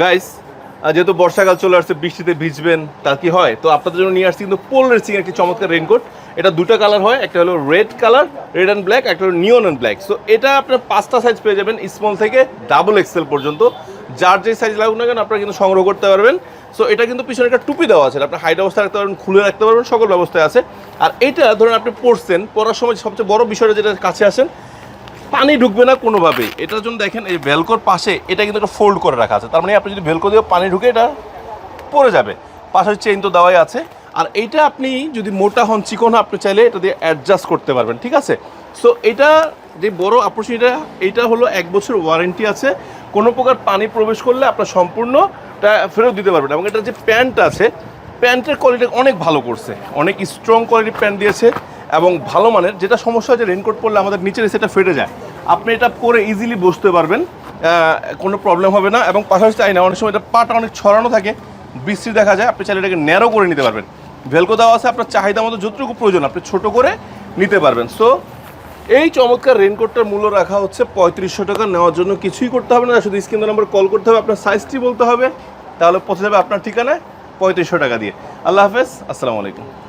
Guys, যেহেতু বর্ষাকাল চলে আসছে, বৃষ্টিতে ভিজবেন, তা কি হয়, তো আপনাদের জন্য নিয়ে আসছি কিন্তু পোল রেসিং একটি চমৎকার রেইনকোট। এটা দুটো কালার হয়, একটা হলো red colour, red and black, একটা হলো নিয়ন অ্যান্ড ব্ল্যাক। সো এটা আপনার 5টা সাইজ পেয়ে যাবেন, স্মল থেকে ডাবল এক্সেল পর্যন্ত। যার যে সাইজ লাগুক না কেন আপনারা কিন্তু সংগ্রহ করতে পারবেন। সো এটা কিন্তু পিছনে একটা টুপি দেওয়া আছে, আপনার হাইট অবস্থায় রাখতে পারবেন, খুলে রাখতে পারবেন, সকল ব্যবস্থায় আছে। আর এটা ধরুন আপনি পড়ছেন, পড়ার সময় সবচেয়ে বড় বিষয়টা যেটা কাছে আসেন, পানি ঢুকবে না কোনোভাবেই। এটার জন্য দেখেন এই ভেলকোর পাশে এটা কিন্তু একটা ফোল্ড করে রাখা আছে, তার মানে আপনি যদি ভেলকো দিয়ে পানি ঢুকে এটা পড়ে যাবে। পাশের চেইন তো দেওয়াই আছে। আর এইটা আপনি যদি মোটা হন, চিকন হন, আপনি চাইলে এটা দিয়ে অ্যাডজাস্ট করতে পারবেন, ঠিক আছে। সো এটা যে বড় অপরচুনিটিটা, এইটা হলো 1 বছর ওয়ারেন্টি আছে। কোনো প্রকার পানি প্রবেশ করলে আপনার সম্পূর্ণটা ফেরত দিতে পারবেন। এবং এটা যে প্যান্ট আছে, প্যান্টের কোয়ালিটি অনেক ভালো করছে, অনেক স্ট্রং কোয়ালিটির প্যান্ট দিয়েছে এবং ভালো মানের। যেটা সমস্যা হয় যে রেনকোট পরলে আমাদের নিচের সেটা ফেটে যায়, আপনি এটা পরে ইজিলি বসতে পারবেন, কোনো প্রবলেম হবে না। এবং পাশাপাশি চাই না, অনেক সময় এটা পাটা অনেক ছড়ানো থাকে, বৃষ্টি দেখা যায়, আপনি চাইলে এটাকে ন্যারো করে নিতে পারবেন। ভেলকো দেওয়া আছে, আপনার চাহিদা মতো যতটুকু প্রয়োজন আপনি ছোট করে নিতে পারবেন। সো এই চমৎকার রেনকোটটার মূল্য রাখা হচ্ছে 3500 টাকা। নেওয়ার জন্য কিছুই করতে হবে না, শুধু স্ক্রিন নাম্বার কল করতে হবে, আপনার সাইজটি বলতে হবে, তাহলে পৌঁছে যাবে আপনার ঠিকানায় 3500 টাকা দিয়ে। আল্লাহ হাফেজ, আসসালামু আলাইকুম।